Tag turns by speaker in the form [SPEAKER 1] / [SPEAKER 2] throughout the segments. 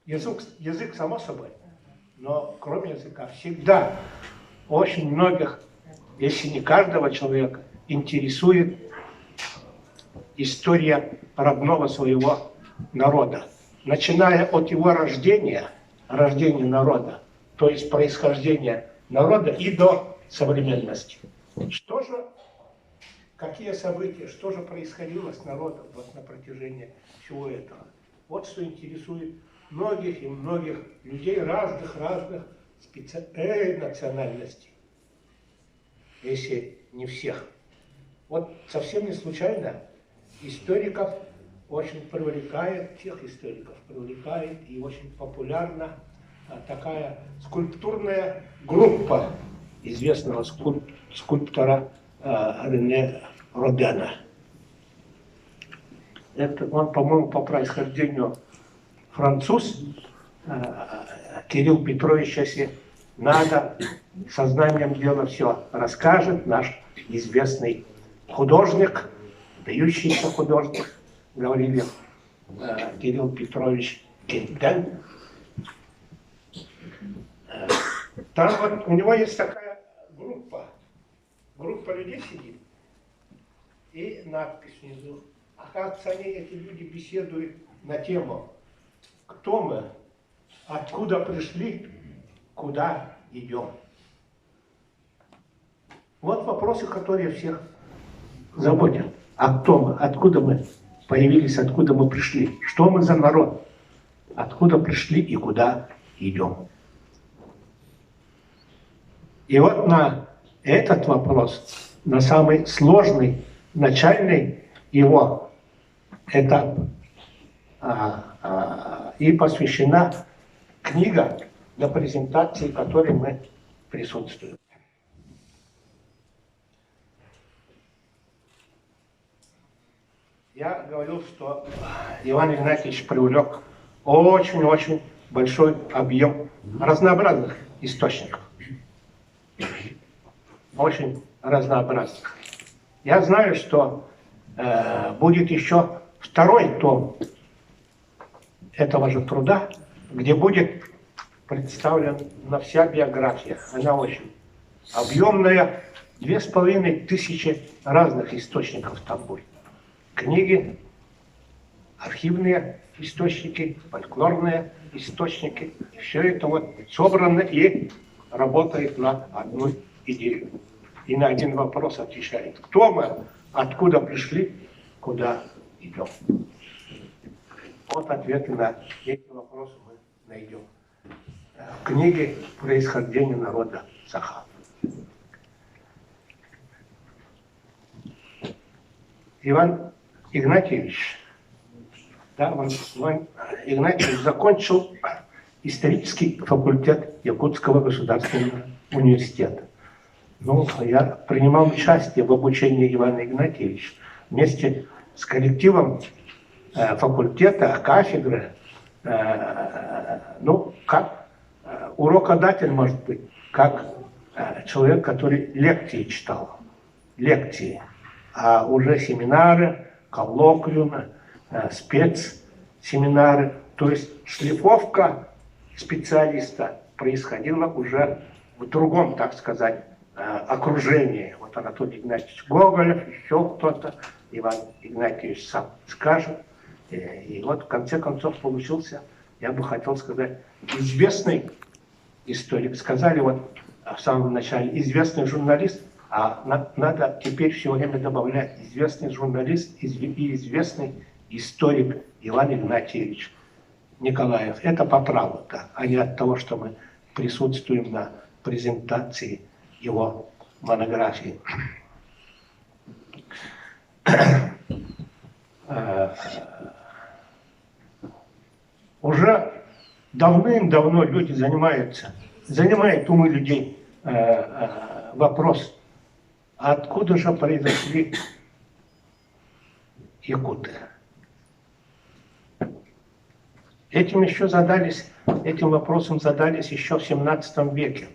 [SPEAKER 1] язык само собой, но кроме языка всегда очень многих, если не каждого человека, интересует история родного своего народа. Начиная от его рождения народа, то есть происхождения народа и до современности. Что же, какие события, что же происходило с народом вот на протяжении всего этого? Вот что интересует многих и многих людей разных национальностей, если не всех. Вот совсем не случайно историков очень привлекает, тех историков привлекает и очень популярна такая скульптурная группа известного скульптора Рене Родена. Это он, по-моему, по происхождению француз. Кирилл Петрович, если надо, сознанием дела все расскажет. Наш известный художник, выдающийся художник, говорили, Кирилл Петрович Кентен. Там вот у него есть такая группа людей сидит, и надпись внизу. Оказывается, эти люди беседуют на тему, кто мы, откуда пришли, куда идем. Вот вопросы, которые всех заботят. А кто мы, откуда мы появились, откуда мы пришли, что мы за народ, откуда пришли и куда идем. И вот на этот вопрос, на самый сложный, начальный его этап, и посвящена книга, для презентации которой мы присутствуем. Я говорил, что Иван Игнатьевич привлек очень-очень большой объем разнообразных источников. Очень разнообразных. Я знаю, что будет еще второй том этого же труда, где будет представлена вся биография. Она очень объемная, 2500 разных источников там будет. Книги, архивные источники, фольклорные источники. Все это вот собрано и работает на одну идею. И на один вопрос отвечает. Кто мы, откуда пришли, куда идем. Вот ответы на эти вопросы мы найдем в книге «Происхождение народа Саха». Иван Игнатьевич закончил исторический факультет Якутского государственного университета. Ну, я принимал участие в обучении Ивана Игнатьевича вместе с коллективом факультета, кафедры, ну, как урокодатель, может быть, как человек, который лекции читал, а уже семинары, коллоквиумы, спецсеминары, то есть шлифовка специалиста происходила уже в другом, так сказать, окружении. Вот Анатолий Игнатьевич Гоголев, еще кто-то, Иван Игнатьевич сам скажет. И вот в конце концов получился, я бы хотел сказать, известный историк. Сказали вот в самом начале, известный журналист, а надо теперь все время добавлять известный журналист и известный историк Иван Игнатьевич Николаев. Это по праву, да, а не от того, что мы присутствуем на презентации его монографии. Уже давным-давно люди занимает умы людей вопрос, откуда же произошли якуты. Этим вопросом задались еще в 17 веке.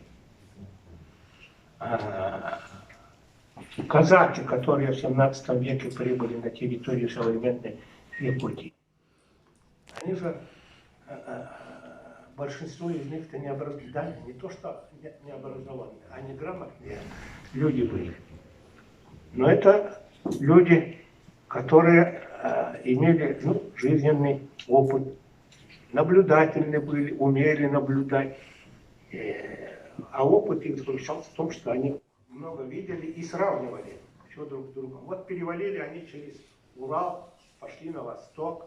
[SPEAKER 1] Казаки, которые в 17 веке прибыли на территорию современной Якутии, они же большинство из них-то не образованные, да, не то что не образованные, они грамотные люди были. Но это люди, которые имели жизненный опыт, наблюдательные были, умели наблюдать. А опыт их заключался в том, что они много видели и сравнивали все друг с другом. Вот перевалили они через Урал, пошли на восток,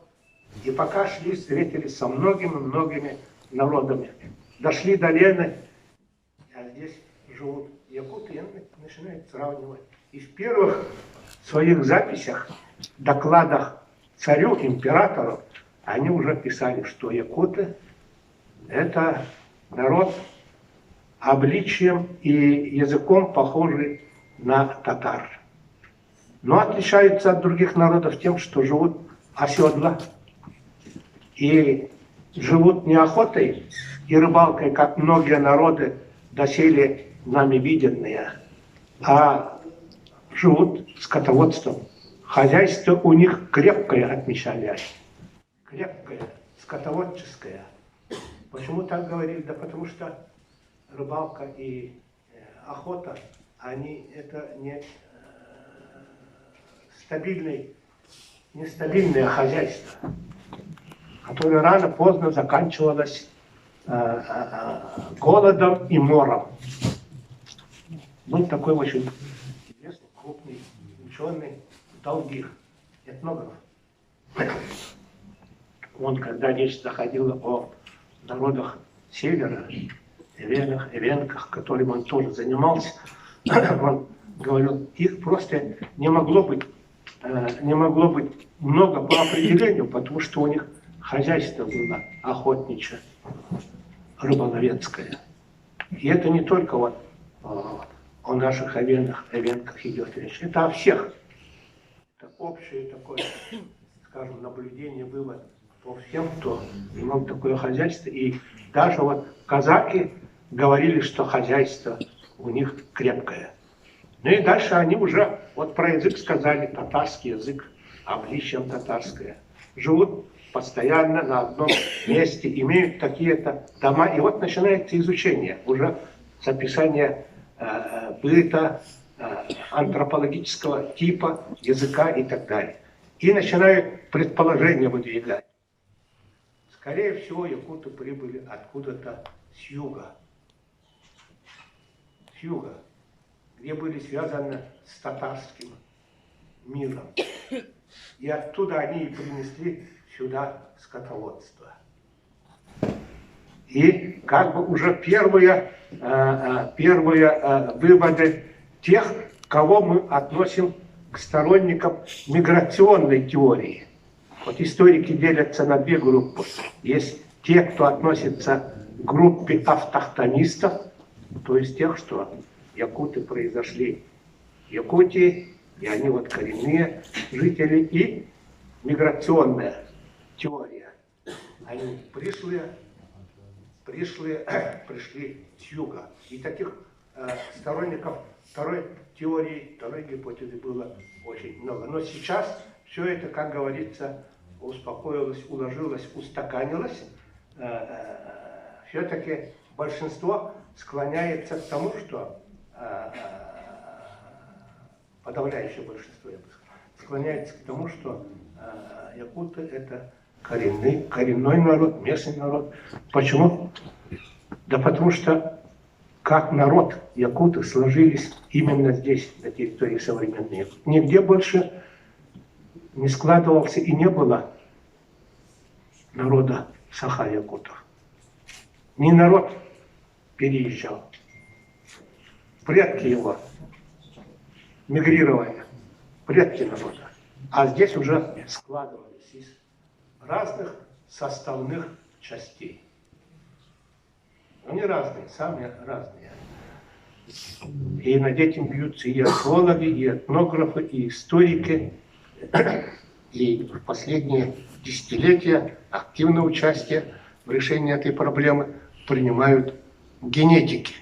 [SPEAKER 1] и пока шли, встретились со многими народами. Дошли до Лены, а здесь живут якуты, и начинают сравнивать. И в первых своих записях, докладах царю, императору, они уже писали, что якуты – это народ обличием и языком похожий на татар. Но отличаются от других народов тем, что живут оседло и живут не охотой и рыбалкой, как многие народы доселе нами виденные, а живут скотоводством. Хозяйство у них крепкое, отмечали они. Крепкое, скотоводческое. Почему так говорили? Да потому что рыбалка и охота, они это не нестабильное хозяйство, которое рано-поздно заканчивалось голодом и мором. Был такой очень известный, крупный ученый Долгих, этнограф. Он, когда речь заходила о народах севера, эвенках, которым он тоже занимался, он говорил, их просто не могло быть много по определению, потому что у них хозяйство было охотничье, рыболовецкое. И это не только вот о наших эвенках идет речь, это о всех. Это общее такое, скажем, наблюдение было по всем, кто имел такое хозяйство. И даже вот казаки говорили, что хозяйство у них крепкое. Ну и дальше они уже вот про язык сказали, татарский язык, обличием татарское. Живут постоянно на одном месте, имеют такие-то дома. И вот начинается изучение уже с описания быта, антропологического типа, языка и так далее. И начинают предположения выдвигать. Скорее всего, якуты прибыли откуда-то с юга. С юга, где были связаны с татарским миром. И оттуда они и принесли сюда скотоводство. И как бы уже первые выводы тех, кого мы относим к сторонникам миграционной теории. Вот историки делятся на две группы. Есть те, кто относится к группе автохтонистов, то есть тех, что якуты произошли в Якутии, и они вот коренные жители, и миграционная теория. Они пришли с юга. И таких сторонников второй теории, второй гипотезы было очень много. Но сейчас все это, как говорится, успокоилось, уложилось, устаканилось. Все-таки большинство склоняется к тому, что подавляющее большинство, я бы сказал, склоняется к тому, что якуты это коренной народ, местный народ. Почему? Да потому что как народ якуты сложились именно здесь, на территории современной Якутии. Нигде больше не складывался и не было народа саха-якутов. Ни народ переезжал. Предки его мигрировали, предки народа. А здесь уже складывались из разных составных частей. Они разные, сами разные. И над этим бьются и археологи, и этнографы, и историки. И в последние десятилетия активное участие в решении этой проблемы принимают генетики.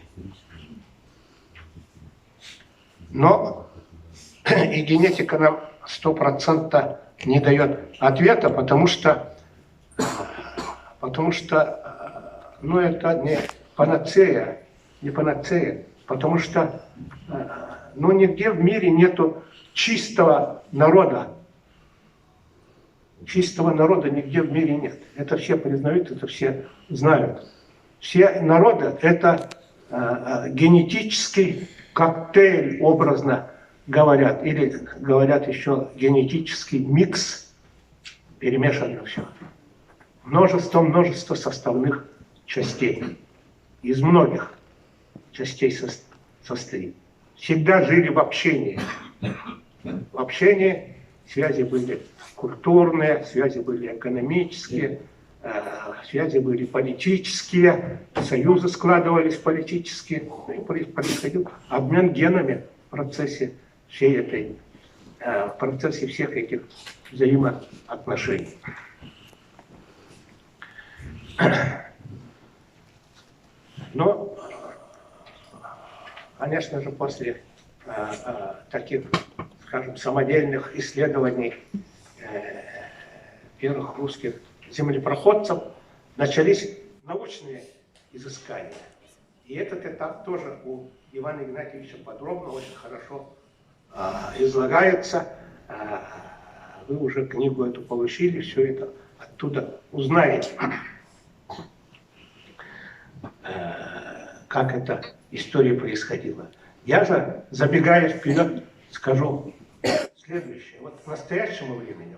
[SPEAKER 1] Но и генетика нам 100% не дает ответа, потому что но это не панацея, не панацея, потому что ну, нигде в мире нету чистого народа. Чистого народа нигде в мире нет. Это все признают, это все знают. Все народы – это генетический коктейль, образно говорят. Или говорят еще генетический микс, перемешано все. Множество составных частей. Из многих частей состоит. Всегда жили в общении. В общении связи были культурные, связи были экономические, связи были политические, союзы складывались политические. И происходил обмен генами в процессе в процессе всех этих взаимоотношений. Но, конечно же, после таких, скажем, самодельных исследований первых русских землепроходцев начались научные изыскания. И этот этап тоже у Ивана Игнатьевича подробно, очень хорошо излагается. Вы уже книгу эту получили, все это оттуда узнаете. Как эта история происходила. Я же, забегая вперед, скажу следующее. Вот к настоящему времени,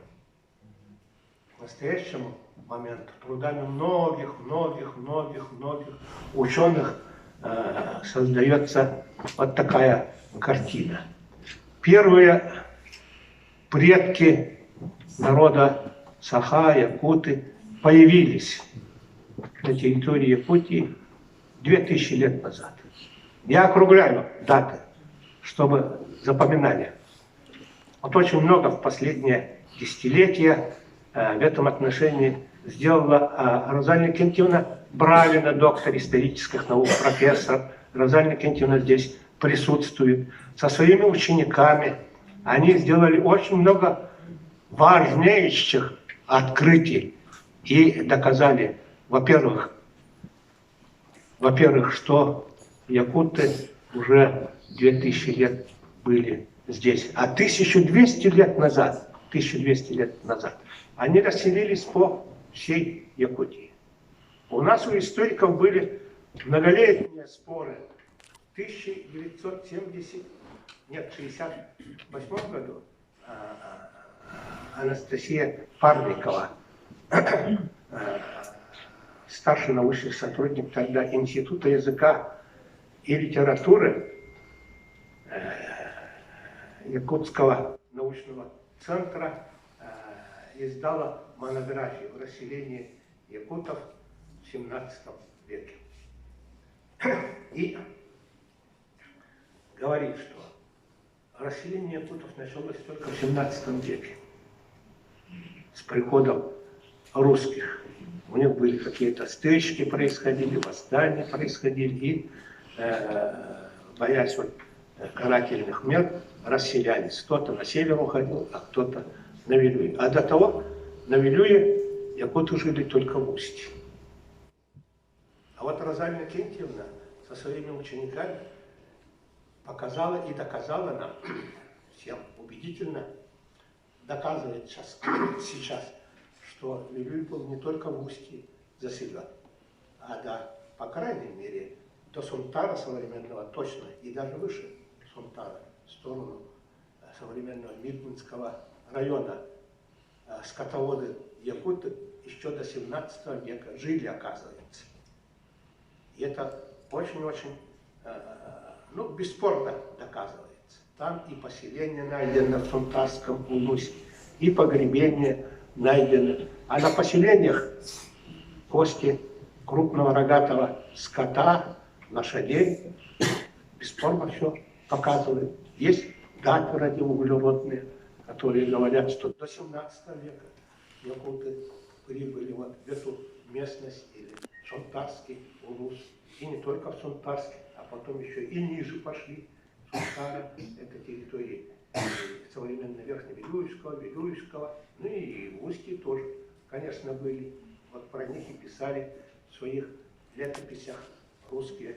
[SPEAKER 1] к настоящему моменту, трудами многих ученых создается вот такая картина. Первые предки народа Саха, якуты появились на территории Якутии 2000 лет назад. Я округляю даты, чтобы запоминали. Вот очень много в последние десятилетия в этом отношении сделала Розалия Кентьевна Бравина, доктор исторических наук, профессор. Розалия Кентьевна здесь присутствует. Со своими учениками они сделали очень много важнейших открытий и доказали, во-первых, что якуты уже 2000 лет были здесь. А 1200 лет назад они расселились по всей Якутии. У нас у историков были многолетние споры. В 1968 году Анастасия Парникова, старший научный сотрудник тогда Института языка и литературы Якутского научного центра, издала монографию о расселении якутов в 17 веке. И говорит, что расселение якутов началось только в 17 веке, с приходом русских. У них были какие-то стычки, происходили, восстания происходили, и, боясь карательных мер, расселялись. Кто-то на север уходил, а кто-то на Вилюе. А до того на Вилюе якуты жили только в Устье. А вот Розалия Кентьевна со своими учениками показала и доказала нам, всем убедительно, доказывает сейчас, что Вилюй был не только в Устье заселен, а по крайней мере, до Сунтара современного точно, и даже выше Сунтара, в сторону современного Мирнинского района. Скотоводы якуты еще до 17 века жили, оказывается. И это очень-очень, бесспорно доказывается. Там и поселение найдено в Сунтарском улусе, и погребение найдено. А на поселениях кости крупного рогатого скота, лошадей, бесспорно все показывает. Есть даты радиоуглеродные, которые говорят, что до 17 века якуты прибыли в эту местность, или Сунтарский улус. И не только в Сунтарске, а потом еще и ниже пошли. Сунтара – это территории современно Верхневилюйского, Вилюйского, ну и в Устье тоже, конечно, были. Вот про них и писали в своих летописях русские